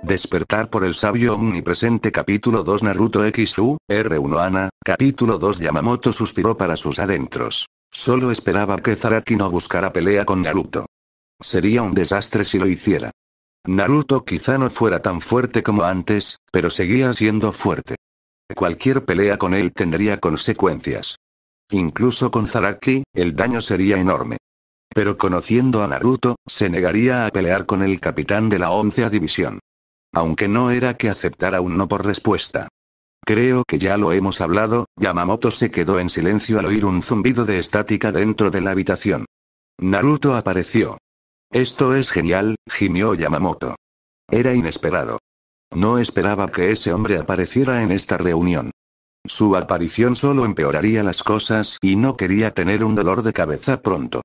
Despertar por el sabio omnipresente. Capítulo 2 Naruto XU, R1 Ana, capítulo 2 Yamamoto suspiró para sus adentros. Solo esperaba que Zaraki no buscara pelea con Naruto. Sería un desastre si lo hiciera. Naruto quizá no fuera tan fuerte como antes, pero seguía siendo fuerte. Cualquier pelea con él tendría consecuencias. Incluso con Zaraki, el daño sería enorme. Pero conociendo a Naruto, se negaría a pelear con el capitán de la 11ª división. Aunque no era que aceptara un no por respuesta. Creo que ya lo hemos hablado. Yamamoto se quedó en silencio al oír un zumbido de estática dentro de la habitación. Naruto apareció. Esto es genial, gimió Yamamoto. Era inesperado. No esperaba que ese hombre apareciera en esta reunión. Su aparición solo empeoraría las cosas y no quería tener un dolor de cabeza pronto.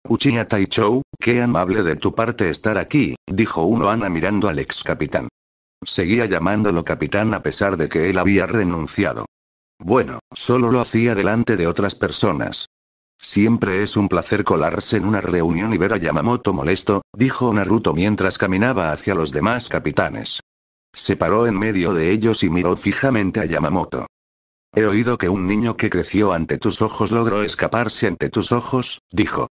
Uchiha Taichou, qué amable de tu parte estar aquí, dijo Uno Ana mirando al ex capitán. Seguía llamándolo capitán a pesar de que él había renunciado. Bueno, solo lo hacía delante de otras personas. Siempre es un placer colarse en una reunión y ver a Yamamoto molesto, dijo Naruto mientras caminaba hacia los demás capitanes. Se paró en medio de ellos y miró fijamente a Yamamoto. He oído que un niño que creció ante tus ojos logró escaparse ante tus ojos, dijo.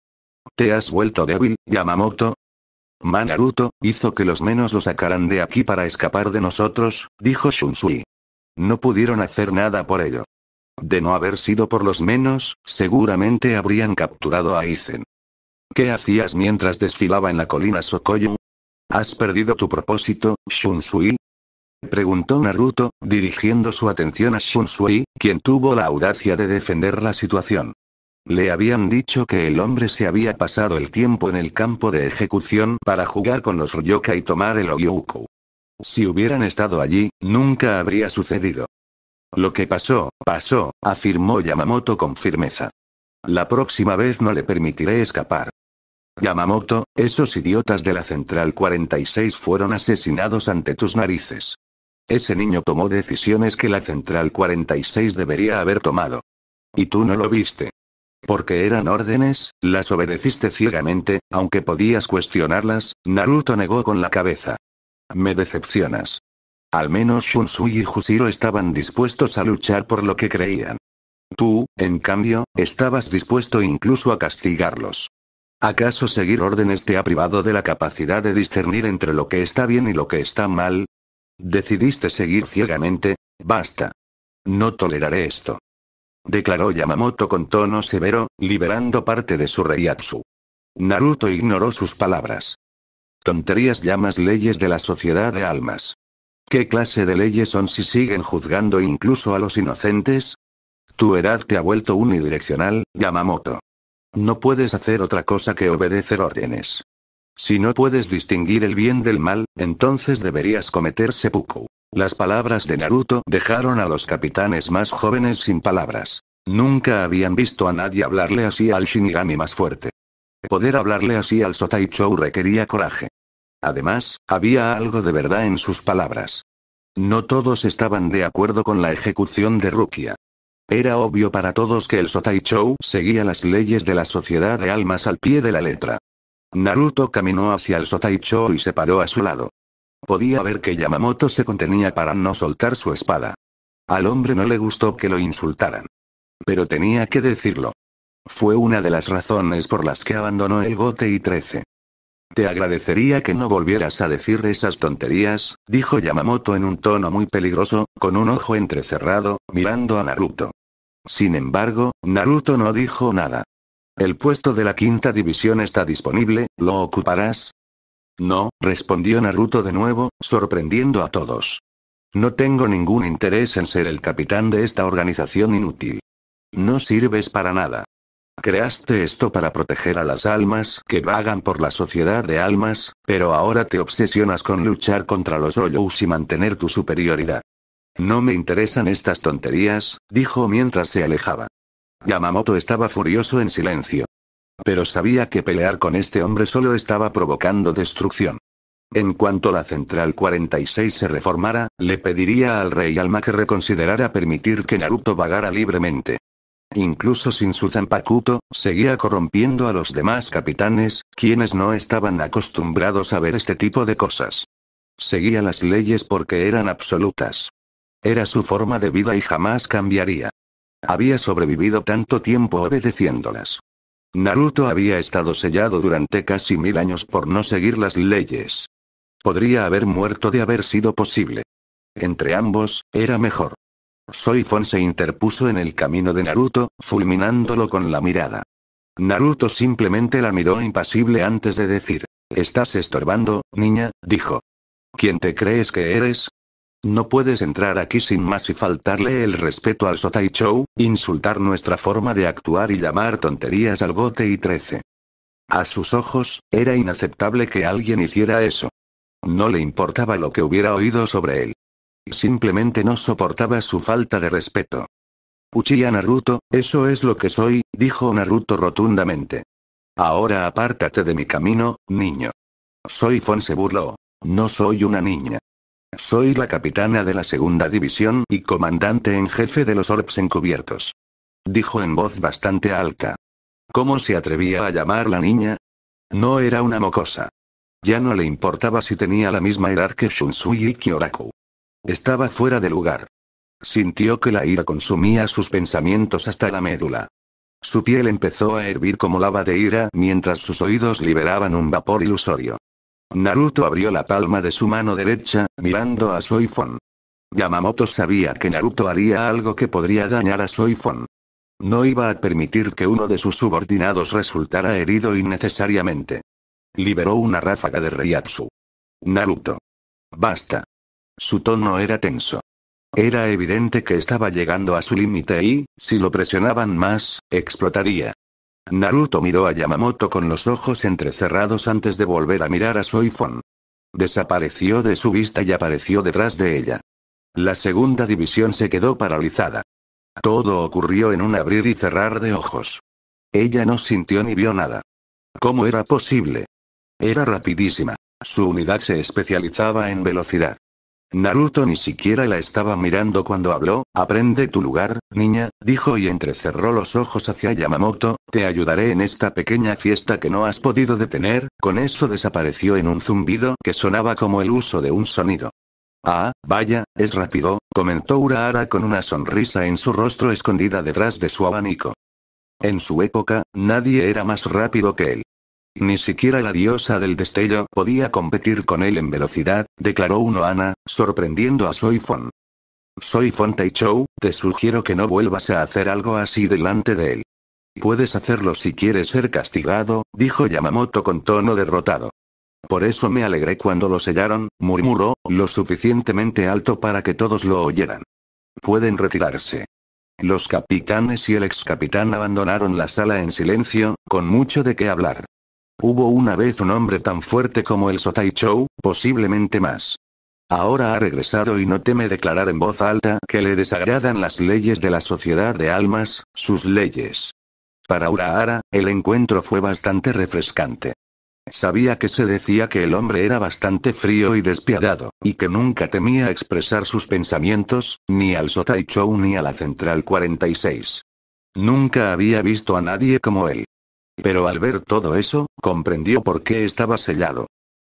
¿Te has vuelto débil, Yamamoto? Naruto hizo que los menos lo sacaran de aquí para escapar de nosotros, dijo Shunsui. No pudieron hacer nada por ello. De no haber sido por los menos, seguramente habrían capturado a Aizen. ¿Qué hacías mientras desfilaba en la colina Sokoyu? ¿Has perdido tu propósito, Shunsui? Preguntó Naruto, dirigiendo su atención a Shunsui, quien tuvo la audacia de defender la situación. Le habían dicho que el hombre se había pasado el tiempo en el campo de ejecución para jugar con los Ryoka y tomar el Ogyuku. Si hubieran estado allí, nunca habría sucedido. Lo que pasó, pasó, afirmó Yamamoto con firmeza. La próxima vez no le permitiré escapar. Yamamoto, esos idiotas de la Central 46 fueron asesinados ante tus narices. Ese niño tomó decisiones que la Central 46 debería haber tomado. Y tú no lo viste. Porque eran órdenes, las obedeciste ciegamente, aunque podías cuestionarlas, Naruto negó con la cabeza. Me decepcionas. Al menos Shunsui y Jushiro estaban dispuestos a luchar por lo que creían. Tú, en cambio, estabas dispuesto incluso a castigarlos. ¿Acaso seguir órdenes te ha privado de la capacidad de discernir entre lo que está bien y lo que está mal? ¿Decidiste seguir ciegamente? Basta. No toleraré esto. Declaró Yamamoto con tono severo, liberando parte de su reiatsu. Naruto ignoró sus palabras. Tonterías llamas leyes de la sociedad de almas. ¿Qué clase de leyes son si siguen juzgando incluso a los inocentes? Tu edad te ha vuelto unidireccional, Yamamoto. No puedes hacer otra cosa que obedecer órdenes. Si no puedes distinguir el bien del mal, entonces deberías cometer seppuku. Las palabras de Naruto dejaron a los capitanes más jóvenes sin palabras. Nunca habían visto a nadie hablarle así al Shinigami más fuerte. Poder hablarle así al Sotaichou requería coraje. Además, había algo de verdad en sus palabras. No todos estaban de acuerdo con la ejecución de Rukia. Era obvio para todos que el Sotaichou seguía las leyes de la sociedad de almas al pie de la letra. Naruto caminó hacia el Sotaichou y se paró a su lado. Podía ver que Yamamoto se contenía para no soltar su espada. Al hombre no le gustó que lo insultaran. Pero tenía que decirlo. Fue una de las razones por las que abandonó el Gotei 13. Te agradecería que no volvieras a decir esas tonterías, dijo Yamamoto en un tono muy peligroso, con un ojo entrecerrado, mirando a Naruto. Sin embargo, Naruto no dijo nada. El puesto de la 5ª división está disponible, ¿lo ocuparás? No, respondió Naruto de nuevo, sorprendiendo a todos. No tengo ningún interés en ser el capitán de esta organización inútil. No sirves para nada. Creaste esto para proteger a las almas que vagan por la sociedad de almas, pero ahora te obsesionas con luchar contra los Oyous y mantener tu superioridad. No me interesan estas tonterías, dijo mientras se alejaba. Yamamoto estaba furioso en silencio. Pero sabía que pelear con este hombre solo estaba provocando destrucción. En cuanto la Central 46 se reformara, le pediría al Rey Alma que reconsiderara permitir que Naruto vagara libremente. Incluso sin su Zanpakuto, seguía corrompiendo a los demás capitanes, quienes no estaban acostumbrados a ver este tipo de cosas. Seguía las leyes porque eran absolutas. Era su forma de vida y jamás cambiaría. Había sobrevivido tanto tiempo obedeciéndolas. Naruto había estado sellado durante casi 1000 años por no seguir las leyes. Podría haber muerto de haber sido posible. Entre ambos, era mejor. Soifon se interpuso en el camino de Naruto, fulminándolo con la mirada. Naruto simplemente la miró impasible antes de decir: «Estás estorbando, niña», dijo. «¿Quién te crees que eres? No puedes entrar aquí sin más y faltarle el respeto al Sotaichou, insultar nuestra forma de actuar y llamar tonterías al Gote y 13». A sus ojos, era inaceptable que alguien hiciera eso. No le importaba lo que hubiera oído sobre él. Simplemente no soportaba su falta de respeto. «Uchiha Naruto, eso es lo que soy», dijo Naruto rotundamente. «Ahora apártate de mi camino, niño». Soifon se burló. «No soy una niña. Soy la capitana de la segunda división y comandante en jefe de los Orbs encubiertos», dijo en voz bastante alta. ¿Cómo se atrevía a llamarla niña? No era una mocosa. Ya no le importaba si tenía la misma edad que Shunsui y Kyoraku. Estaba fuera de lugar. Sintió que la ira consumía sus pensamientos hasta la médula. Su piel empezó a hervir como lava de ira mientras sus oídos liberaban un vapor ilusorio. Naruto abrió la palma de su mano derecha, mirando a Soifon. Yamamoto sabía que Naruto haría algo que podría dañar a Soifon. No iba a permitir que uno de sus subordinados resultara herido innecesariamente. Liberó una ráfaga de Reiatsu. «Naruto. Basta». Su tono era tenso. Era evidente que estaba llegando a su límite y, si lo presionaban más, explotaría. Naruto miró a Yamamoto con los ojos entrecerrados antes de volver a mirar a Soifon. Desapareció de su vista y apareció detrás de ella. La segunda división se quedó paralizada. Todo ocurrió en un abrir y cerrar de ojos. Ella no sintió ni vio nada. ¿Cómo era posible? Era rapidísima. Su unidad se especializaba en velocidad. Naruto ni siquiera la estaba mirando cuando habló. «Aprende tu lugar, niña», dijo y entrecerró los ojos hacia Yamamoto. «Te ayudaré en esta pequeña fiesta que no has podido detener». Con eso desapareció en un zumbido que sonaba como el uso de un sonido. «Ah, vaya, es rápido», comentó Urahara con una sonrisa en su rostro escondida detrás de su abanico. En su época, nadie era más rápido que él. Ni siquiera la diosa del destello podía competir con él en velocidad, declaró Unohana, sorprendiendo a Soifon. «Soifon Taichou, te sugiero que no vuelvas a hacer algo así delante de él. Puedes hacerlo si quieres ser castigado», dijo Yamamoto con tono derrotado. «Por eso me alegré cuando lo sellaron», murmuró, lo suficientemente alto para que todos lo oyeran. «Pueden retirarse». Los capitanes y el ex capitán abandonaron la sala en silencio, con mucho de qué hablar. Hubo una vez un hombre tan fuerte como el Sotaichou, posiblemente más. Ahora ha regresado y no teme declarar en voz alta que le desagradan las leyes de la sociedad de almas, sus leyes. Para Urahara, el encuentro fue bastante refrescante. Sabía que se decía que el hombre era bastante frío y despiadado, y que nunca temía expresar sus pensamientos, ni al Sotaichou ni a la Central 46. Nunca había visto a nadie como él. Pero al ver todo eso, comprendió por qué estaba sellado.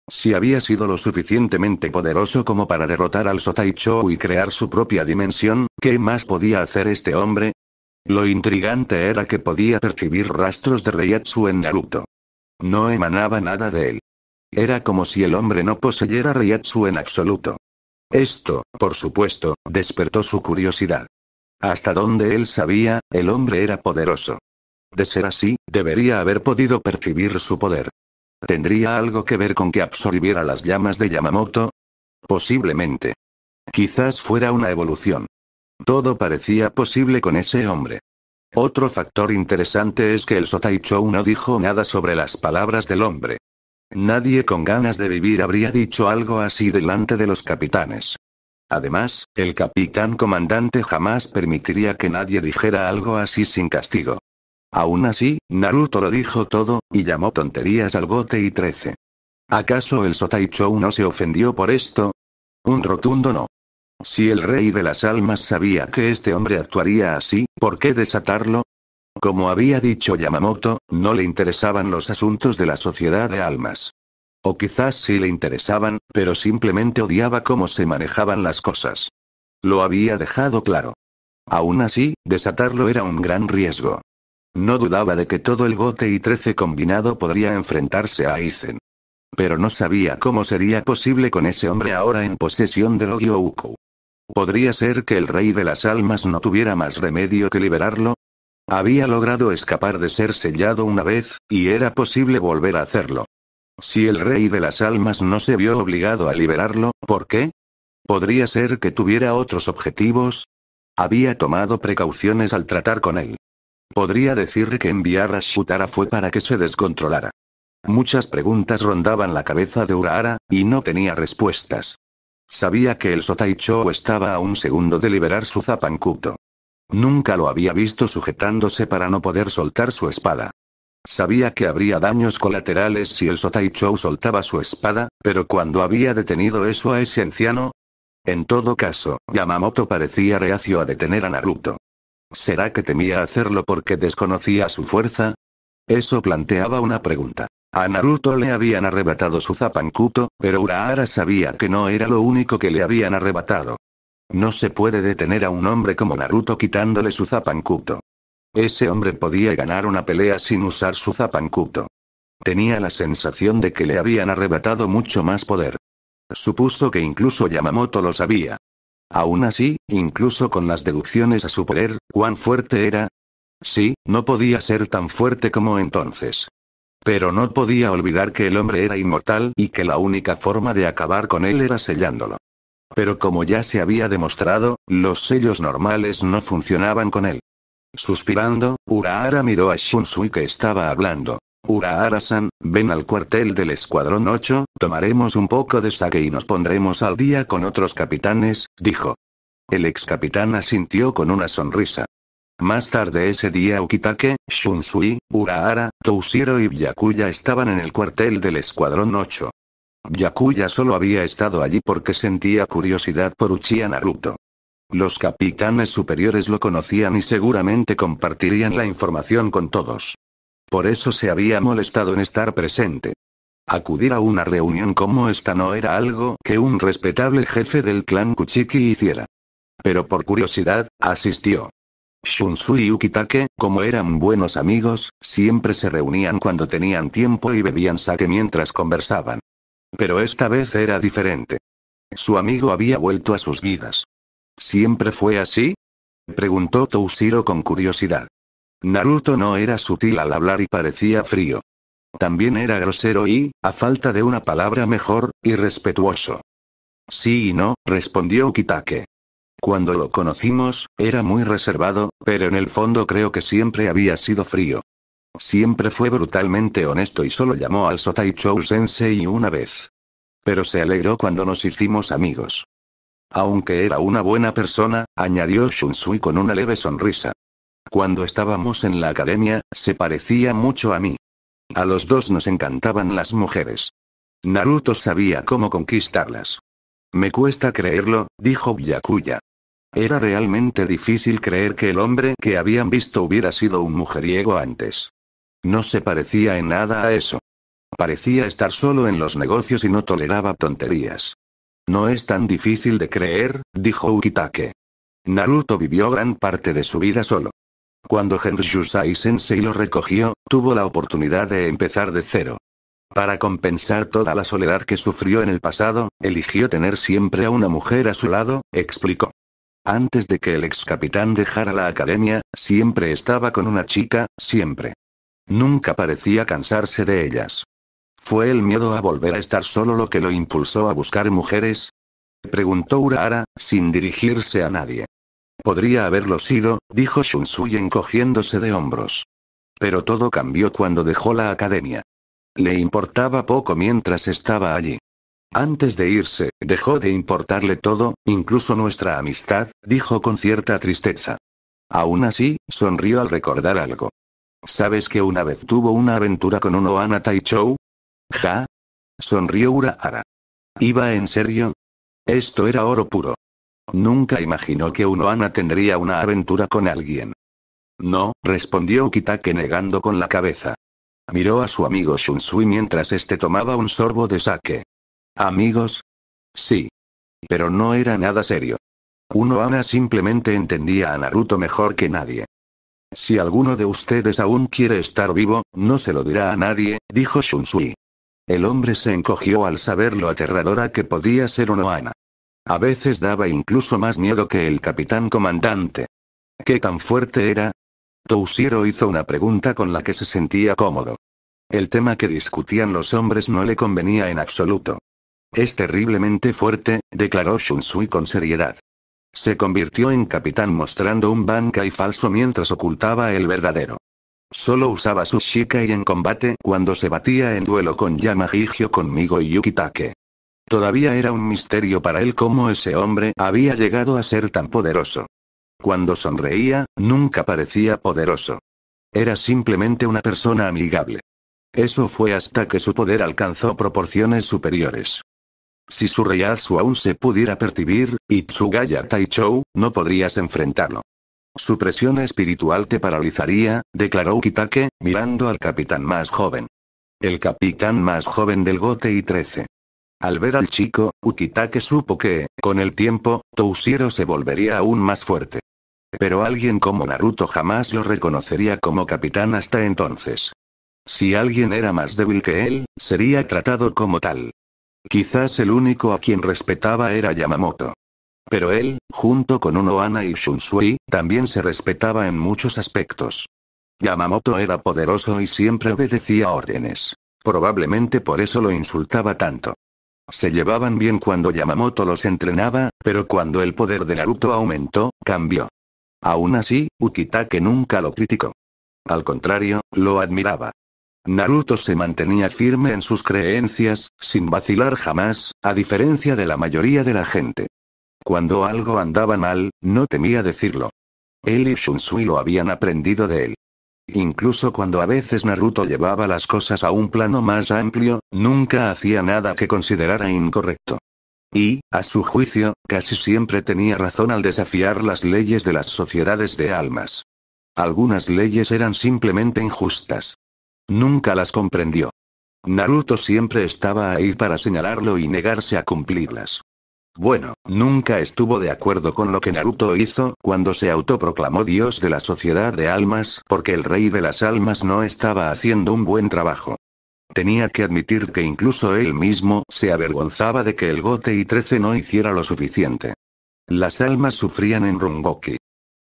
Si había sido lo suficientemente poderoso como para derrotar al Sotaichou y crear su propia dimensión, ¿qué más podía hacer este hombre? Lo intrigante era que podía percibir rastros de Reiatsu en Naruto. No emanaba nada de él. Era como si el hombre no poseyera Reiatsu en absoluto. Esto, por supuesto, despertó su curiosidad. Hasta donde él sabía, el hombre era poderoso. De ser así, debería haber podido percibir su poder. ¿Tendría algo que ver con que absorbiera las llamas de Yamamoto? Posiblemente. Quizás fuera una evolución. Todo parecía posible con ese hombre. Otro factor interesante es que el Sotaichou no dijo nada sobre las palabras del hombre. Nadie con ganas de vivir habría dicho algo así delante de los capitanes. Además, el capitán comandante jamás permitiría que nadie dijera algo así sin castigo. Aún así, Naruto lo dijo todo, y llamó tonterías al Gote y 13. ¿Acaso el Sotaichou no se ofendió por esto? Un rotundo no. Si el rey de las almas sabía que este hombre actuaría así, ¿por qué desatarlo? Como había dicho Yamamoto, no le interesaban los asuntos de la sociedad de almas. O quizás sí le interesaban, pero simplemente odiaba cómo se manejaban las cosas. Lo había dejado claro. Aún así, desatarlo era un gran riesgo. No dudaba de que todo el Gote y 13 combinado podría enfrentarse a Aizen. Pero no sabía cómo sería posible con ese hombre ahora en posesión del Ogyoukou. ¿Podría ser que el Rey de las Almas no tuviera más remedio que liberarlo? Había logrado escapar de ser sellado una vez, y era posible volver a hacerlo. Si el Rey de las Almas no se vio obligado a liberarlo, ¿por qué? ¿Podría ser que tuviera otros objetivos? Había tomado precauciones al tratar con él. Podría decir que enviar a Shutara fue para que se descontrolara. Muchas preguntas rondaban la cabeza de Urahara, y no tenía respuestas. Sabía que el Sotaichou estaba a un segundo de liberar su Zapankuto. Nunca lo había visto sujetándose para no poder soltar su espada. Sabía que habría daños colaterales si el Sotaichou soltaba su espada, pero ¿cuándo había detenido eso a ese anciano? En todo caso, Yamamoto parecía reacio a detener a Naruto. ¿Será que temía hacerlo porque desconocía su fuerza? Eso planteaba una pregunta. A Naruto le habían arrebatado su Zapankuto, pero Urahara sabía que no era lo único que le habían arrebatado. No se puede detener a un hombre como Naruto quitándole su Zapankuto. Ese hombre podía ganar una pelea sin usar su Zapankuto. Tenía la sensación de que le habían arrebatado mucho más poder. Supuso que incluso Yamamoto lo sabía. Aún así, incluso con las deducciones a su poder, ¿cuán fuerte era? Sí, no podía ser tan fuerte como entonces. Pero no podía olvidar que el hombre era inmortal y que la única forma de acabar con él era sellándolo. Pero como ya se había demostrado, los sellos normales no funcionaban con él. Suspirando, Urahara miró a Shunsui que estaba hablando. Urahara-san, ven al cuartel del Escuadrón 8, tomaremos un poco de sake y nos pondremos al día con otros capitanes, dijo. El ex capitán asintió con una sonrisa. Más tarde ese día Ukitake, Shunsui, Urahara, Toshiro y Byakuya estaban en el cuartel del Escuadrón 8. Byakuya solo había estado allí porque sentía curiosidad por Uchiha Naruto. Los capitanes superiores lo conocían y seguramente compartirían la información con todos. Por eso se había molestado en estar presente. Acudir a una reunión como esta no era algo que un respetable jefe del clan Kuchiki hiciera. Pero por curiosidad, asistió. Shunsui y Ukitake, como eran buenos amigos, siempre se reunían cuando tenían tiempo y bebían sake mientras conversaban. Pero esta vez era diferente. Su amigo había vuelto a sus vidas. ¿Siempre fue así? Preguntó Toshiro con curiosidad. Naruto no era sutil al hablar y parecía frío. También era grosero y, a falta de una palabra mejor, irrespetuoso. Sí y no, respondió Ukitake. Cuando lo conocimos, era muy reservado, pero en el fondo creo que siempre había sido frío. Siempre fue brutalmente honesto y solo llamó al Sotaichou Sensei una vez. Pero se alegró cuando nos hicimos amigos. Aunque era una buena persona, añadió Shunsui con una leve sonrisa. Cuando estábamos en la academia, se parecía mucho a mí. A los dos nos encantaban las mujeres. Naruto sabía cómo conquistarlas. Me cuesta creerlo, dijo Byakuya. Era realmente difícil creer que el hombre que habían visto hubiera sido un mujeriego antes. No se parecía en nada a eso. Parecía estar solo en los negocios y no toleraba tonterías. No es tan difícil de creer, dijo Ukitake. Naruto vivió gran parte de su vida solo. Cuando Genryusai Sensei lo recogió, tuvo la oportunidad de empezar de cero. Para compensar toda la soledad que sufrió en el pasado, eligió tener siempre a una mujer a su lado, explicó. Antes de que el ex capitán dejara la academia, siempre estaba con una chica, siempre. Nunca parecía cansarse de ellas. ¿Fue el miedo a volver a estar solo lo que lo impulsó a buscar mujeres? Preguntó Urahara, sin dirigirse a nadie. Podría haberlo sido, dijo Shunsui encogiéndose de hombros. Pero todo cambió cuando dejó la academia. Le importaba poco mientras estaba allí. Antes de irse, dejó de importarle todo, incluso nuestra amistad, dijo con cierta tristeza. Aún así, sonrió al recordar algo. ¿Sabes que una vez tuvo una aventura con un Ohana Taichou? ¿Ja? Sonrió Urahara. ¿Iba en serio? Esto era oro puro. Nunca imaginó que un Ohana tendría una aventura con alguien. No, respondió Ukitake negando con la cabeza. Miró a su amigo Shunsui mientras este tomaba un sorbo de sake. ¿Amigos? Sí. Pero no era nada serio. Ana simplemente entendía a Naruto mejor que nadie. Si alguno de ustedes aún quiere estar vivo, no se lo dirá a nadie, dijo Shunsui. El hombre se encogió al saber lo aterradora que podía ser Ana. A veces daba incluso más miedo que el capitán comandante. ¿Qué tan fuerte era? Toshiro hizo una pregunta con la que se sentía cómodo. El tema que discutían los hombres no le convenía en absoluto. Es terriblemente fuerte, declaró Shunsui con seriedad. Se convirtió en capitán mostrando un Bankai falso mientras ocultaba el verdadero. Solo usaba su Shikai en combate cuando se batía en duelo con Yamahiji o conmigo y Yukitake. Todavía era un misterio para él cómo ese hombre había llegado a ser tan poderoso. Cuando sonreía, nunca parecía poderoso. Era simplemente una persona amigable. Eso fue hasta que su poder alcanzó proporciones superiores. Si su Reiatsu aún se pudiera percibir, Itsugaya Taichou, no podrías enfrentarlo. Su presión espiritual te paralizaría, declaró Ukitake, mirando al capitán más joven. El capitán más joven del Gotei 13. Al ver al chico, Ukitake supo que, con el tiempo, Toshiro se volvería aún más fuerte. Pero alguien como Naruto jamás lo reconocería como capitán hasta entonces. Si alguien era más débil que él, sería tratado como tal. Quizás el único a quien respetaba era Yamamoto. Pero él, junto con Ana y Shunsui, también se respetaba en muchos aspectos. Yamamoto era poderoso y siempre obedecía órdenes. Probablemente por eso lo insultaba tanto. Se llevaban bien cuando Yamamoto los entrenaba, pero cuando el poder de Naruto aumentó, cambió. Aún así, Ukitake nunca lo criticó. Al contrario, lo admiraba. Naruto se mantenía firme en sus creencias, sin vacilar jamás, a diferencia de la mayoría de la gente. Cuando algo andaba mal, no temía decirlo. Él y Shunsui lo habían aprendido de él. Incluso cuando a veces Naruto llevaba las cosas a un plano más amplio, nunca hacía nada que considerara incorrecto. Y, a su juicio, casi siempre tenía razón al desafiar las leyes de las sociedades de almas. Algunas leyes eran simplemente injustas. Nunca las comprendió. Naruto siempre estaba ahí para señalarlo y negarse a cumplirlas. Bueno, nunca estuvo de acuerdo con lo que Naruto hizo cuando se autoproclamó Dios de la Sociedad de Almas, porque el Rey de las Almas no estaba haciendo un buen trabajo. Tenía que admitir que incluso él mismo se avergonzaba de que el Gotei 13 no hiciera lo suficiente. Las almas sufrían en Rungoki.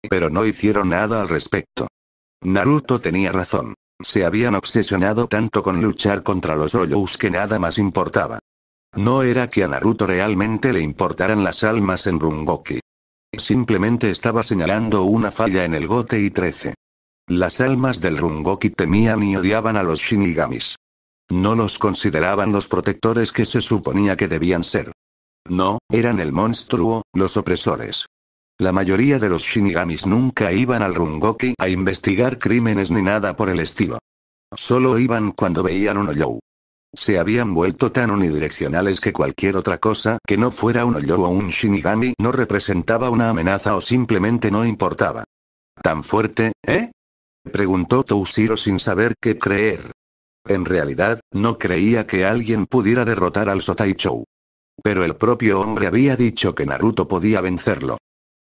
Pero no hicieron nada al respecto. Naruto tenía razón. Se habían obsesionado tanto con luchar contra los Oyous que nada más importaba. No era que a Naruto realmente le importaran las almas en Rungoki. Simplemente estaba señalando una falla en el Gotei 13. Las almas del Rungoki temían y odiaban a los Shinigamis. No los consideraban los protectores que se suponía que debían ser. No, eran el monstruo, los opresores. La mayoría de los Shinigamis nunca iban al Rungoki a investigar crímenes ni nada por el estilo. Solo iban cuando veían un Oyou. Se habían vuelto tan unidireccionales que cualquier otra cosa que no fuera un Oyou o un Shinigami no representaba una amenaza o simplemente no importaba. ¿Tan fuerte, eh? Preguntó Toshiro sin saber qué creer. En realidad, no creía que alguien pudiera derrotar al Sotaichou. Pero el propio hombre había dicho que Naruto podía vencerlo.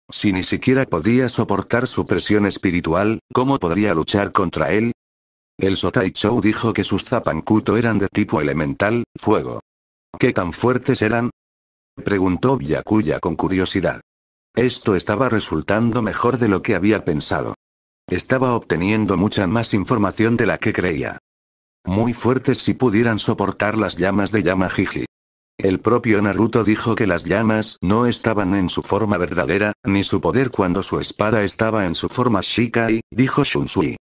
Si ni siquiera podía soportar su presión espiritual, ¿cómo podría luchar contra él? El Sotaichou dijo que sus Zapankuto eran de tipo elemental, fuego. ¿Qué tan fuertes eran? Preguntó Byakuya con curiosidad. Esto estaba resultando mejor de lo que había pensado. Estaba obteniendo mucha más información de la que creía. Muy fuertes si pudieran soportar las llamas de Yamahiji. El propio Naruto dijo que las llamas no estaban en su forma verdadera, ni su poder cuando su espada estaba en su forma Shikai, dijo Shunsui.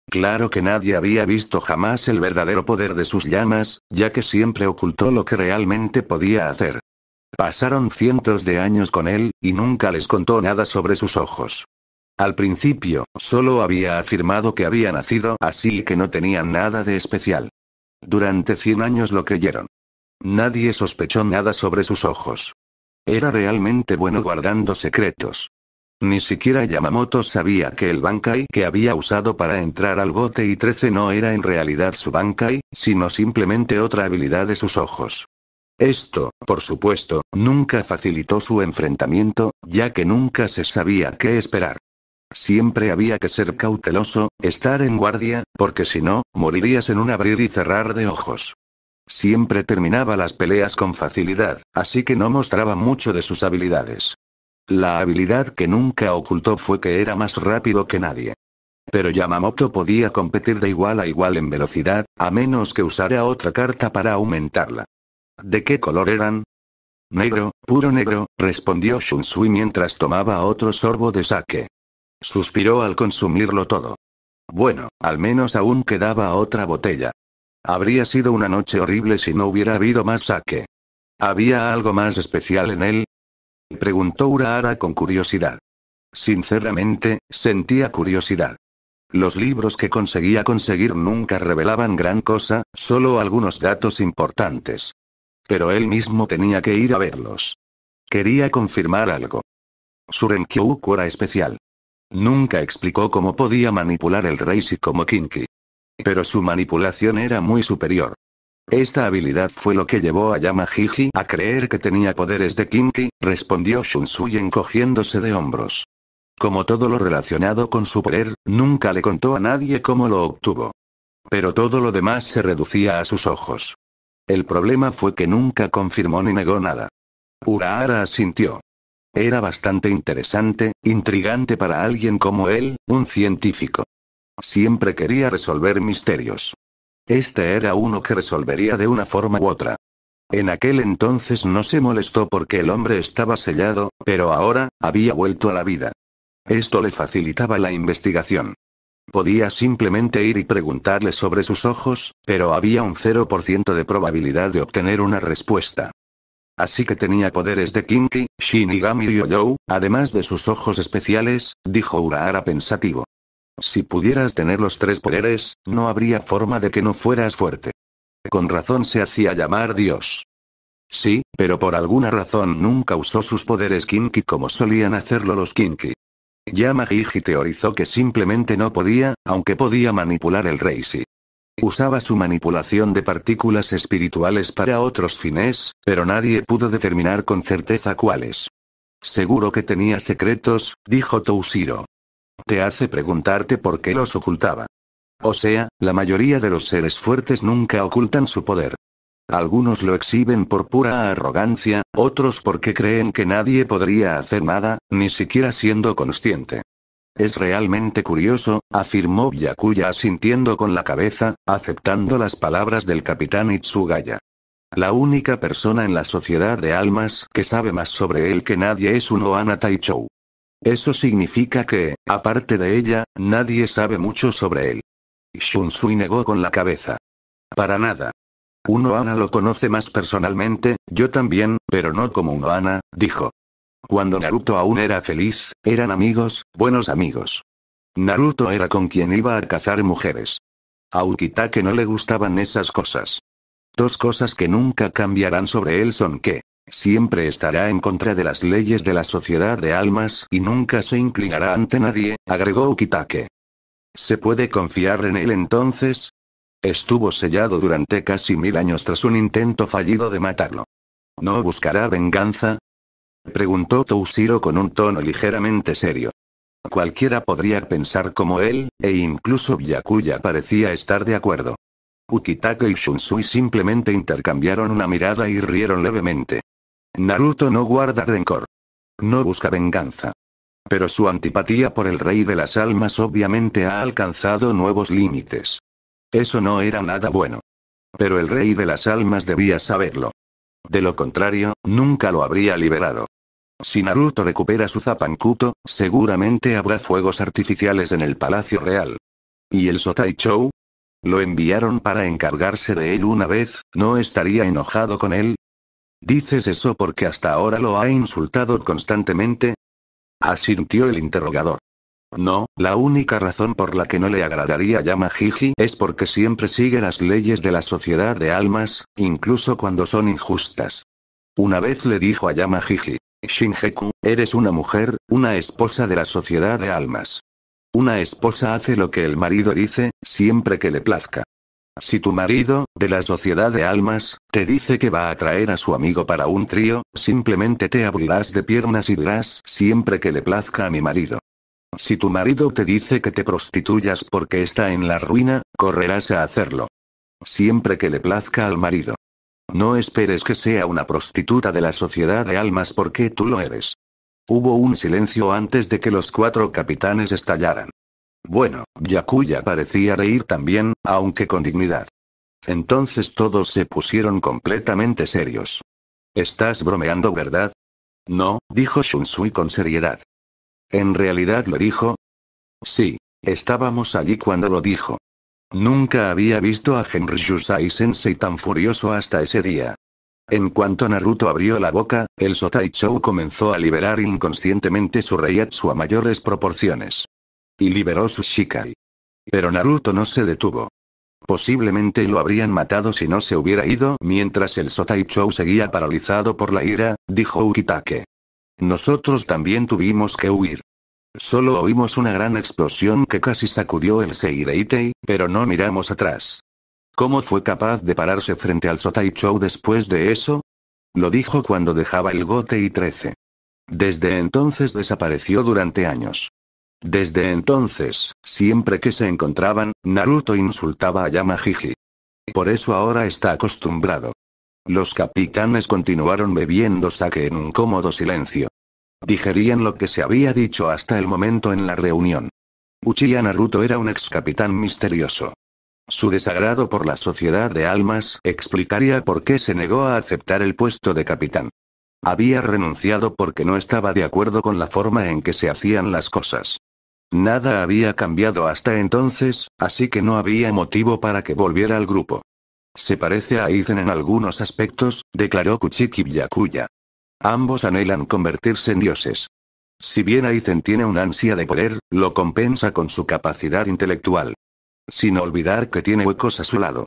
Claro que nadie había visto jamás el verdadero poder de sus llamas, ya que siempre ocultó lo que realmente podía hacer. Pasaron cientos de años con él, y nunca les contó nada sobre sus ojos. Al principio, solo había afirmado que había nacido así y que no tenían nada de especial. Durante 100 años lo creyeron. Nadie sospechó nada sobre sus ojos. Era realmente bueno guardando secretos. Ni siquiera Yamamoto sabía que el Bankai que había usado para entrar al Gote I-13 no era en realidad su Bankai, sino simplemente otra habilidad de sus ojos. Esto, por supuesto, nunca facilitó su enfrentamiento, ya que nunca se sabía qué esperar. Siempre había que ser cauteloso, estar en guardia, porque si no, morirías en un abrir y cerrar de ojos. Siempre terminaba las peleas con facilidad, así que no mostraba mucho de sus habilidades. La habilidad que nunca ocultó fue que era más rápido que nadie. Pero Yamamoto podía competir de igual a igual en velocidad, a menos que usara otra carta para aumentarla. ¿De qué color eran? Negro, puro negro, respondió Shunsui mientras tomaba otro sorbo de sake. Suspiró al consumirlo todo. Bueno, al menos aún quedaba otra botella. Habría sido una noche horrible si no hubiera habido más sake. ¿Había algo más especial en él? Preguntó Urahara con curiosidad. Sinceramente, sentía curiosidad. Los libros que conseguía conseguir nunca revelaban gran cosa, solo algunos datos importantes. Pero él mismo tenía que ir a verlos. Quería confirmar algo. Su Renkyuku era especial. Nunca explicó cómo podía manipular el Reishi como Kinki. Pero su manipulación era muy superior. Esta habilidad fue lo que llevó a Yamahiji a creer que tenía poderes de Kinki, respondió Shunsui encogiéndose de hombros. Como todo lo relacionado con su poder, nunca le contó a nadie cómo lo obtuvo. Pero todo lo demás se reducía a sus ojos. El problema fue que nunca confirmó ni negó nada. Urahara asintió. Era bastante interesante, intrigante para alguien como él, un científico. Siempre quería resolver misterios. Este era uno que resolvería de una forma u otra. En aquel entonces no se molestó porque el hombre estaba sellado, pero ahora, había vuelto a la vida. Esto le facilitaba la investigación. Podía simplemente ir y preguntarle sobre sus ojos, pero había un 0% de probabilidad de obtener una respuesta. Así que tenía poderes de Kinki, Shinigami y Ryō, además de sus ojos especiales, dijo Urahara pensativo. Si pudieras tener los tres poderes, no habría forma de que no fueras fuerte. Con razón se hacía llamar Dios. Sí, pero por alguna razón nunca usó sus poderes Kinki como solían hacerlo los Kinki. Yamahiji teorizó que simplemente no podía, aunque podía manipular el Reishi. Usaba su manipulación de partículas espirituales para otros fines, pero nadie pudo determinar con certeza cuáles. Seguro que tenía secretos, dijo Toushiro. Te hace preguntarte por qué los ocultaba. O sea, la mayoría de los seres fuertes nunca ocultan su poder. Algunos lo exhiben por pura arrogancia, otros porque creen que nadie podría hacer nada, ni siquiera siendo consciente. Es realmente curioso, afirmó Byakuya asintiendo con la cabeza, aceptando las palabras del capitán Itsugaya. La única persona en la sociedad de almas que sabe más sobre él que nadie es Unohana Taichou. Eso significa que, aparte de ella, nadie sabe mucho sobre él. Shunsui negó con la cabeza. Para nada. Unohana lo conoce más personalmente, yo también, pero no como Unohana, dijo. Cuando Naruto aún era feliz, eran amigos, buenos amigos. Naruto era con quien iba a cazar mujeres. A Ukitake no le gustaban esas cosas. Dos cosas que nunca cambiarán sobre él son que siempre estará en contra de las leyes de la sociedad de almas y nunca se inclinará ante nadie, agregó Ukitake. ¿Se puede confiar en él entonces? Estuvo sellado durante casi 1000 años tras un intento fallido de matarlo. ¿No buscará venganza? Preguntó Toushiro con un tono ligeramente serio. Cualquiera podría pensar como él, e incluso Byakuya parecía estar de acuerdo. Ukitake y Shunsui simplemente intercambiaron una mirada y rieron levemente. Naruto no guarda rencor. No busca venganza. Pero su antipatía por el rey de las almas obviamente ha alcanzado nuevos límites. Eso no era nada bueno. Pero el rey de las almas debía saberlo. De lo contrario, nunca lo habría liberado. Si Naruto recupera su Zanpakuto, seguramente habrá fuegos artificiales en el Palacio Real. ¿Y el Sotaichou? Lo enviaron para encargarse de él una vez, ¿no estaría enojado con él? ¿Dices eso porque hasta ahora lo ha insultado constantemente? Asintió el interrogador. No, la única razón por la que no le agradaría a Yamahiji es porque siempre sigue las leyes de la sociedad de almas, incluso cuando son injustas. Una vez le dijo a Yamahiji. Shingeku, eres una mujer, una esposa de la sociedad de almas. Una esposa hace lo que el marido dice, siempre que le plazca. Si tu marido, de la sociedad de almas, te dice que va a traer a su amigo para un trío, simplemente te abrirás de piernas y dirás siempre que le plazca a mi marido. Si tu marido te dice que te prostituyas porque está en la ruina, correrás a hacerlo. Siempre que le plazca al marido. No esperes que sea una prostituta de la sociedad de almas porque tú lo eres. Hubo un silencio antes de que los 4 capitanes estallaran. Bueno, Byakuya parecía reír también, aunque con dignidad. Entonces todos se pusieron completamente serios. ¿Estás bromeando, verdad? No, dijo Shunsui con seriedad. ¿En realidad lo dijo? Sí, estábamos allí cuando lo dijo. Nunca había visto a Henry Yusai Sensei tan furioso hasta ese día. En cuanto Naruto abrió la boca, el Sotaichou comenzó a liberar inconscientemente su Reiatsu a mayores proporciones. Y liberó su Shikai. Pero Naruto no se detuvo. Posiblemente lo habrían matado si no se hubiera ido. Mientras el Sotaichou seguía paralizado por la ira, dijo Ukitake. Nosotros también tuvimos que huir. Solo oímos una gran explosión que casi sacudió el Seireitei, pero no miramos atrás. ¿Cómo fue capaz de pararse frente al Sotaichou después de eso? Lo dijo cuando dejaba el Gotei 13. Desde entonces desapareció durante años. Desde entonces, siempre que se encontraban, Naruto insultaba a Yamahiji. Por eso ahora está acostumbrado. Los capitanes continuaron bebiendo sake en un cómodo silencio. Digerían lo que se había dicho hasta el momento en la reunión. Uchiha Naruto era un ex capitán misterioso. Su desagrado por la sociedad de almas explicaría por qué se negó a aceptar el puesto de capitán. Había renunciado porque no estaba de acuerdo con la forma en que se hacían las cosas. Nada había cambiado hasta entonces, así que no había motivo para que volviera al grupo. Se parece a Aizen en algunos aspectos, declaró Kuchiki Byakuya. Ambos anhelan convertirse en dioses. Si bien Aizen tiene una ansia de poder, lo compensa con su capacidad intelectual. Sin olvidar que tiene huecos a su lado.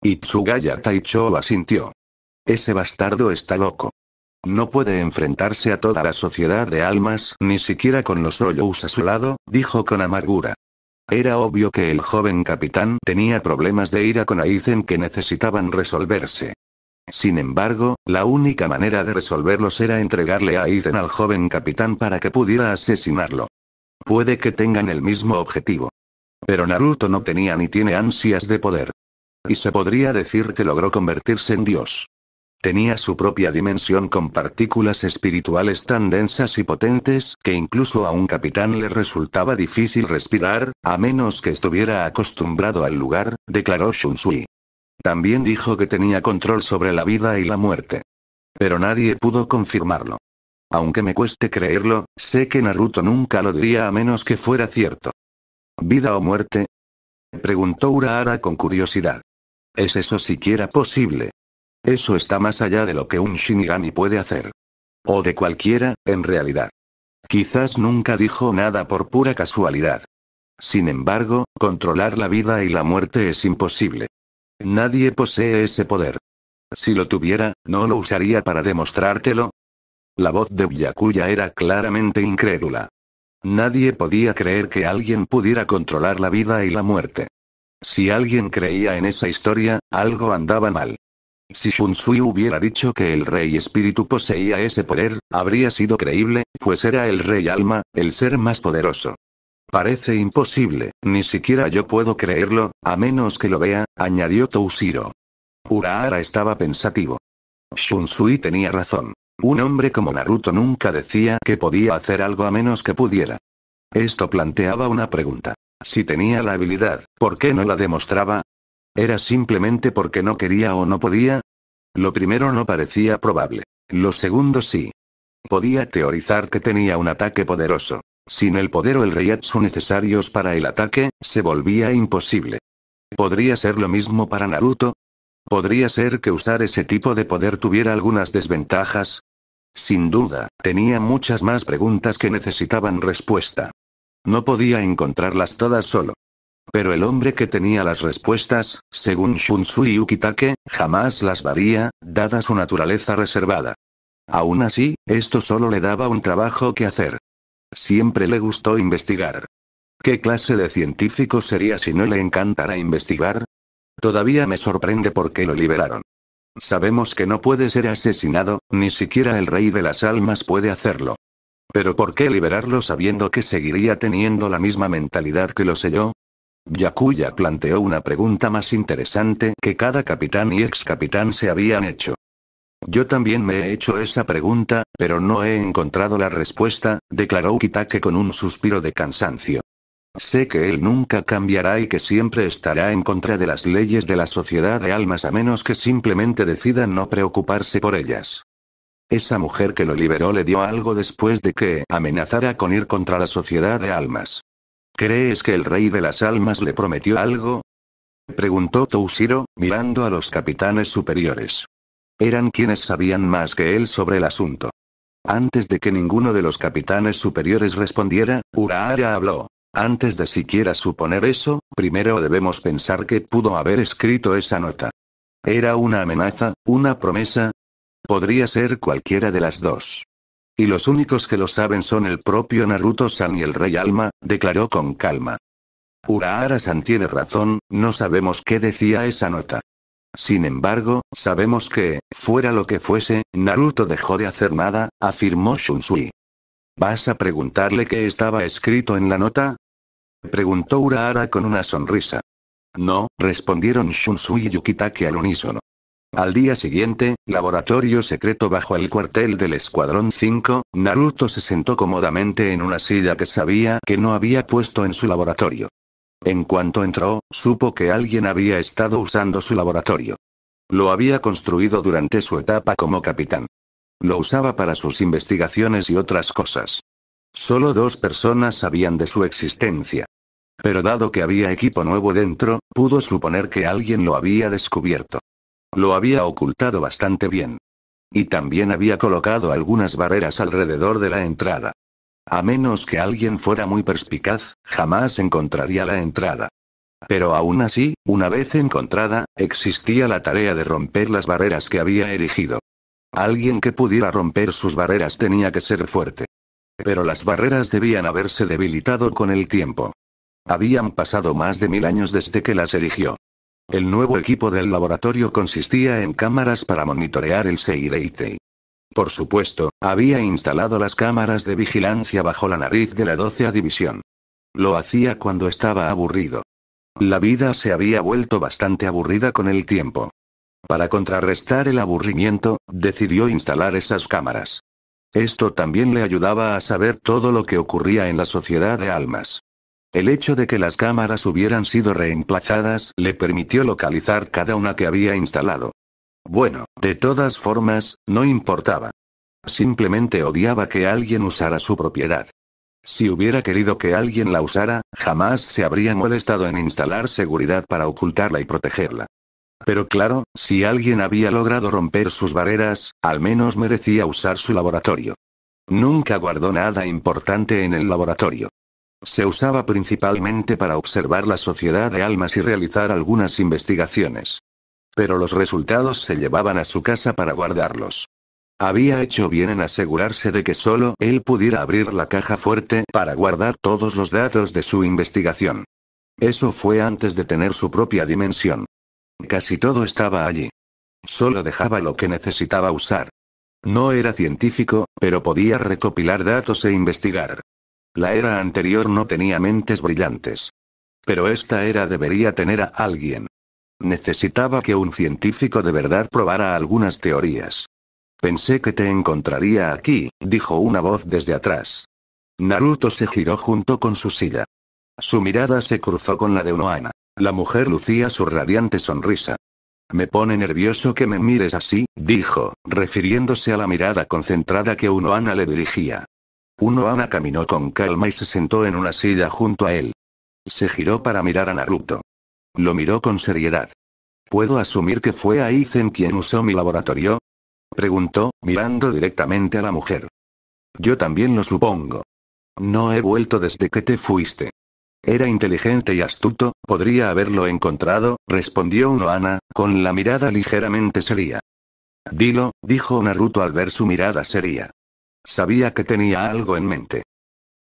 Itsugaya Taichou asintió. Ese bastardo está loco. No puede enfrentarse a toda la sociedad de almas, ni siquiera con los Oyous a su lado, dijo con amargura. Era obvio que el joven capitán tenía problemas de ira con Aizen que necesitaban resolverse. Sin embargo, la única manera de resolverlos era entregarle a Aizen al joven capitán para que pudiera asesinarlo. Puede que tengan el mismo objetivo. Pero Naruto no tenía ni tiene ansias de poder. Y se podría decir que logró convertirse en Dios. Tenía su propia dimensión con partículas espirituales tan densas y potentes que incluso a un capitán le resultaba difícil respirar, a menos que estuviera acostumbrado al lugar, declaró Shunsui. También dijo que tenía control sobre la vida y la muerte. Pero nadie pudo confirmarlo. Aunque me cueste creerlo, sé que Naruto nunca lo diría a menos que fuera cierto. ¿Vida o muerte? Preguntó Urahara con curiosidad. ¿Es eso siquiera posible? Eso está más allá de lo que un Shinigami puede hacer. O de cualquiera, en realidad. Quizás nunca dijo nada por pura casualidad. Sin embargo, controlar la vida y la muerte es imposible. Nadie posee ese poder. Si lo tuviera, ¿no lo usaría para demostrártelo? La voz de Byakuya era claramente incrédula. Nadie podía creer que alguien pudiera controlar la vida y la muerte. Si alguien creía en esa historia, algo andaba mal. Si Shunsui hubiera dicho que el Rey Espíritu poseía ese poder, habría sido creíble, pues era el Rey Alma, el ser más poderoso. Parece imposible, ni siquiera yo puedo creerlo, a menos que lo vea, añadió Toushiro. Urahara estaba pensativo. Shunsui tenía razón. Un hombre como Naruto nunca decía que podía hacer algo a menos que pudiera. Esto planteaba una pregunta. Si tenía la habilidad, ¿por qué no la demostraba? ¿Era simplemente porque no quería o no podía? Lo primero no parecía probable. Lo segundo sí. Podía teorizar que tenía un ataque poderoso. Sin el poder o el reiatsu necesarios para el ataque, se volvía imposible. ¿Podría ser lo mismo para Naruto? ¿Podría ser que usar ese tipo de poder tuviera algunas desventajas? Sin duda, tenía muchas más preguntas que necesitaban respuesta. No podía encontrarlas todas solo. Pero el hombre que tenía las respuestas, según Shunsui Ukitake, jamás las daría, dada su naturaleza reservada. Aún así, esto solo le daba un trabajo que hacer. Siempre le gustó investigar. ¿Qué clase de científico sería si no le encantara investigar? Todavía me sorprende por qué lo liberaron. Sabemos que no puede ser asesinado, ni siquiera el rey de las almas puede hacerlo. Pero ¿por qué liberarlo sabiendo que seguiría teniendo la misma mentalidad que lo selló? Byakuya planteó una pregunta más interesante que cada capitán y ex capitán se habían hecho. Yo también me he hecho esa pregunta, pero no he encontrado la respuesta, declaró Kitake con un suspiro de cansancio. Sé que él nunca cambiará y que siempre estará en contra de las leyes de la sociedad de almas a menos que simplemente decida no preocuparse por ellas. Esa mujer que lo liberó le dio algo después de que amenazara con ir contra la sociedad de almas. ¿Crees que el rey de las almas le prometió algo? Preguntó Toshiro, mirando a los capitanes superiores. Eran quienes sabían más que él sobre el asunto. Antes de que ninguno de los capitanes superiores respondiera, Urahara habló. Antes de siquiera suponer eso, primero debemos pensar que pudo haber escrito esa nota. ¿Era una amenaza, una promesa? Podría ser cualquiera de las dos. Y los únicos que lo saben son el propio Naruto-san y el Rey Alma, declaró con calma. Urahara-san tiene razón, no sabemos qué decía esa nota. Sin embargo, sabemos que, fuera lo que fuese, Naruto dejó de hacer nada, afirmó Shunsui. ¿Vas a preguntarle qué estaba escrito en la nota? Preguntó Urahara con una sonrisa. No, respondieron Shunsui y Yukitake al unísono. Al día siguiente, laboratorio secreto bajo el cuartel del Escuadrón 5, Naruto se sentó cómodamente en una silla que sabía que no había puesto en su laboratorio. En cuanto entró, supo que alguien había estado usando su laboratorio. Lo había construido durante su etapa como capitán. Lo usaba para sus investigaciones y otras cosas. Solo 2 personas sabían de su existencia. Pero dado que había equipo nuevo dentro, pudo suponer que alguien lo había descubierto. Lo había ocultado bastante bien. Y también había colocado algunas barreras alrededor de la entrada. A menos que alguien fuera muy perspicaz, jamás encontraría la entrada. Pero aún así, una vez encontrada, existía la tarea de romper las barreras que había erigido. Alguien que pudiera romper sus barreras tenía que ser fuerte. Pero las barreras debían haberse debilitado con el tiempo. Habían pasado más de 1000 años desde que las erigió. El nuevo equipo del laboratorio consistía en cámaras para monitorear el Seireitei. Por supuesto, había instalado las cámaras de vigilancia bajo la nariz de la 12ª división. Lo hacía cuando estaba aburrido. La vida se había vuelto bastante aburrida con el tiempo. Para contrarrestar el aburrimiento, decidió instalar esas cámaras. Esto también le ayudaba a saber todo lo que ocurría en la sociedad de almas. El hecho de que las cámaras hubieran sido reemplazadas le permitió localizar cada una que había instalado. Bueno, de todas formas, no importaba. Simplemente odiaba que alguien usara su propiedad. Si hubiera querido que alguien la usara, jamás se habría molestado en instalar seguridad para ocultarla y protegerla. Pero claro, si alguien había logrado romper sus barreras, al menos merecía usar su laboratorio. Nunca guardó nada importante en el laboratorio. Se usaba principalmente para observar la sociedad de almas y realizar algunas investigaciones. Pero los resultados se llevaban a su casa para guardarlos. Había hecho bien en asegurarse de que solo él pudiera abrir la caja fuerte para guardar todos los datos de su investigación. Eso fue antes de tener su propia dimensión. Casi todo estaba allí. Solo dejaba lo que necesitaba usar. No era científico, pero podía recopilar datos e investigar. La era anterior no tenía mentes brillantes. Pero esta era debería tener a alguien. Necesitaba que un científico de verdad probara algunas teorías. Pensé que te encontraría aquí, dijo una voz desde atrás. Naruto se giró junto con su silla. Su mirada se cruzó con la de Unohana. La mujer lucía su radiante sonrisa. Me pone nervioso que me mires así, dijo, refiriéndose a la mirada concentrada que Unohana le dirigía. Unohana caminó con calma y se sentó en una silla junto a él. Se giró para mirar a Naruto. Lo miró con seriedad. ¿Puedo asumir que fue Aizen quien usó mi laboratorio? Preguntó, mirando directamente a la mujer. Yo también lo supongo. No he vuelto desde que te fuiste. Era inteligente y astuto, podría haberlo encontrado, respondió Unohana, con la mirada ligeramente seria. Dilo, dijo Naruto al ver su mirada seria. Sabía que tenía algo en mente.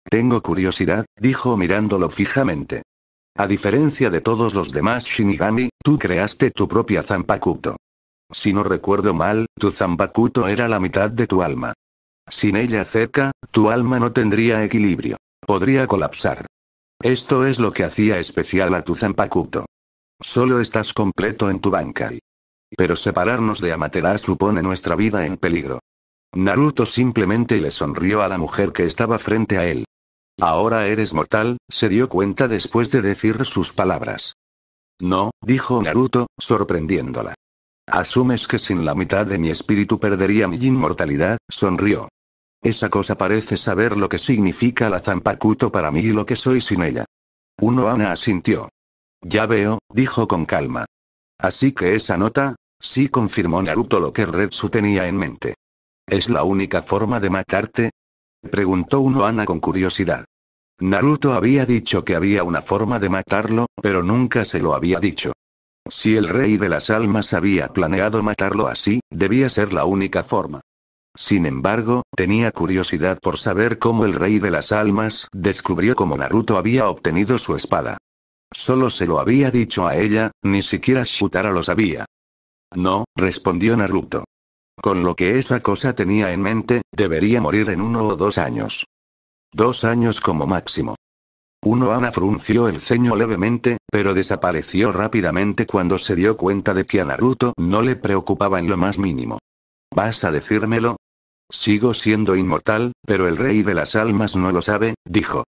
Tengo curiosidad, dijo mirándolo fijamente. A diferencia de todos los demás Shinigami, tú creaste tu propia Zanpakuto. Si no recuerdo mal, tu Zanpakuto era la mitad de tu alma. Sin ella cerca, tu alma no tendría equilibrio. Podría colapsar. Esto es lo que hacía especial a tu Zanpakuto. Solo estás completo en tu Bankai. Pero separarnos de Amaterasu supone nuestra vida en peligro. Naruto simplemente le sonrió a la mujer que estaba frente a él. Ahora eres mortal, se dio cuenta después de decir sus palabras. No, dijo Naruto, sorprendiéndola. ¿Asumes que sin la mitad de mi espíritu perdería mi inmortalidad? Sonrió. Esa cosa parece saber lo que significa la Zanpakuto para mí y lo que soy sin ella. Uno Ana asintió. Ya veo, dijo con calma. Así que esa nota, sí, confirmó Naruto lo que Retsu tenía en mente. ¿Es la única forma de matarte? Preguntó Uno Ana con curiosidad. Naruto había dicho que había una forma de matarlo, pero nunca se lo había dicho. Si el rey de las almas había planeado matarlo así, debía ser la única forma. Sin embargo, tenía curiosidad por saber cómo el rey de las almas descubrió cómo Naruto había obtenido su espada. Solo se lo había dicho a ella, ni siquiera Shutara lo sabía. No, respondió Naruto. Con lo que esa cosa tenía en mente, debería morir en 1 o 2 años. 2 años como máximo. Uno Ana frunció el ceño levemente, pero desapareció rápidamente cuando se dio cuenta de que a Naruto no le preocupaba en lo más mínimo. ¿Vas a decírmelo? Sigo siendo inmortal, pero el rey de las almas no lo sabe, dijo.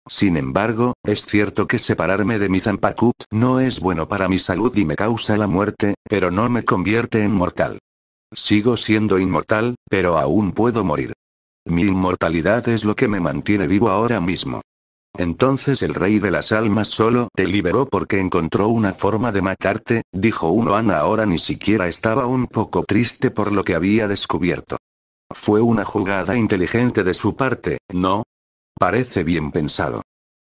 Sin embargo, es cierto que separarme de mi Zanpakuto no es bueno para mi salud y me causa la muerte, pero no me convierte en mortal. Sigo siendo inmortal, pero aún puedo morir. Mi inmortalidad es lo que me mantiene vivo ahora mismo. Entonces el rey de las almas solo te liberó porque encontró una forma de matarte, dijo Uno Ana. Ahora ni siquiera estaba un poco triste por lo que había descubierto. Fue una jugada inteligente de su parte, ¿no? Parece bien pensado.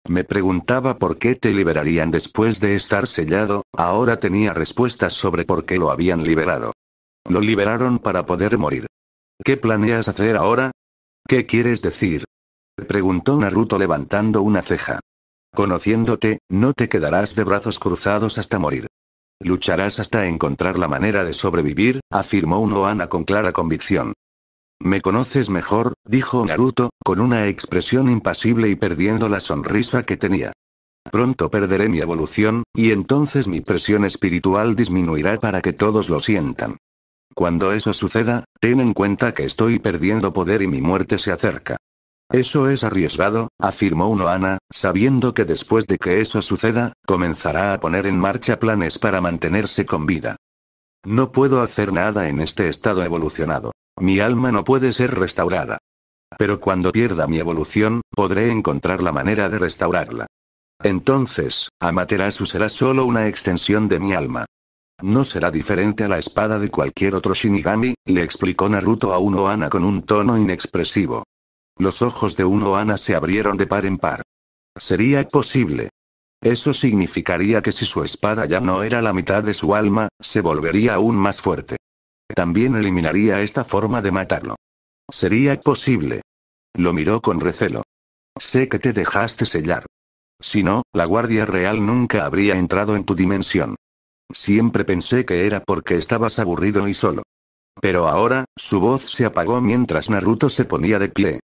Me preguntaba por qué te liberarían después de estar sellado, ahora tenía respuestas sobre por qué lo habían liberado. Lo liberaron para poder morir. ¿Qué planeas hacer ahora? ¿Qué quieres decir? Preguntó Naruto levantando una ceja. Conociéndote, no te quedarás de brazos cruzados hasta morir. Lucharás hasta encontrar la manera de sobrevivir, afirmó Uno Ana con clara convicción. Me conoces mejor, dijo Naruto, con una expresión impasible y perdiendo la sonrisa que tenía. Pronto perderé mi evolución, y entonces mi presión espiritual disminuirá para que todos lo sientan. Cuando eso suceda, ten en cuenta que estoy perdiendo poder y mi muerte se acerca. Eso es arriesgado, afirmó Uno Ana, sabiendo que después de que eso suceda, comenzará a poner en marcha planes para mantenerse con vida. No puedo hacer nada en este estado evolucionado. Mi alma no puede ser restaurada. Pero cuando pierda mi evolución, podré encontrar la manera de restaurarla. Entonces, Amaterasu será solo una extensión de mi alma. No será diferente a la espada de cualquier otro Shinigami, le explicó Naruto a Uno Ana con un tono inexpresivo. Los ojos de Uno Ana se abrieron de par en par. ¿Sería posible? Eso significaría que si su espada ya no era la mitad de su alma, se volvería aún más fuerte. También eliminaría esta forma de matarlo. ¿Sería posible? Lo miró con recelo. Sé que te dejaste sellar. Si no, la Guardia Real nunca habría entrado en tu dimensión. Siempre pensé que era porque estabas aburrido y solo. Pero ahora, su voz se apagó mientras Naruto se ponía de pie.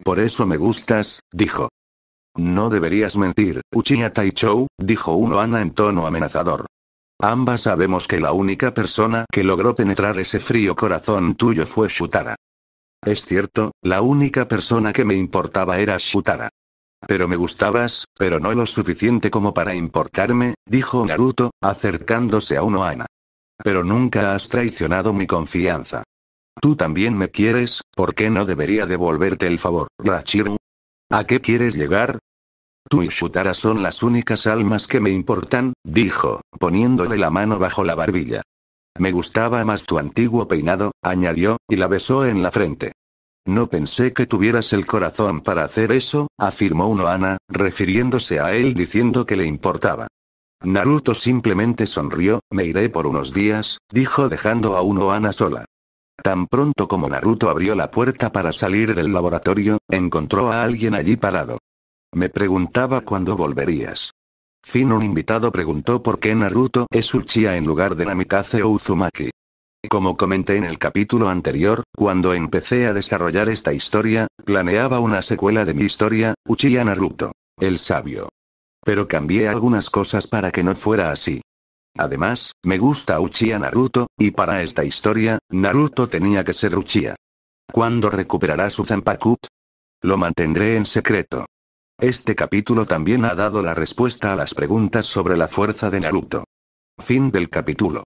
Por eso me gustas, dijo. No deberías mentir, Uchiha Taichou, dijo Uno Ana en tono amenazador. Ambas sabemos que la única persona que logró penetrar ese frío corazón tuyo fue Shutara. Es cierto, la única persona que me importaba era Shutara. Pero me gustabas, pero no lo suficiente como para importarme, dijo Naruto, acercándose a Uno Ana. Pero nunca has traicionado mi confianza. Tú también me quieres, ¿por qué no debería devolverte el favor, Rachiru? ¿A qué quieres llegar? Tú y Shutara son las únicas almas que me importan, dijo, poniéndole la mano bajo la barbilla. Me gustaba más tu antiguo peinado, añadió, y la besó en la frente. No pensé que tuvieras el corazón para hacer eso, afirmó Uno Ana, refiriéndose a él diciendo que le importaba. Naruto simplemente sonrió, me iré por unos días, dijo dejando a Uno Ana sola. Tan pronto como Naruto abrió la puerta para salir del laboratorio, encontró a alguien allí parado. Me preguntaba cuándo volverías. Un invitado preguntó por qué Naruto es Uchiha en lugar de Namikaze o Uzumaki. Como comenté en el capítulo anterior, cuando empecé a desarrollar esta historia, planeaba una secuela de mi historia, Uchiha Naruto, el sabio. Pero cambié algunas cosas para que no fuera así. Además, me gusta Uchiha Naruto, y para esta historia, Naruto tenía que ser Uchiha. ¿Cuándo recuperará su Zanpakuto? Lo mantendré en secreto. Este capítulo también ha dado la respuesta a las preguntas sobre la fuerza de Naruto. Fin del capítulo.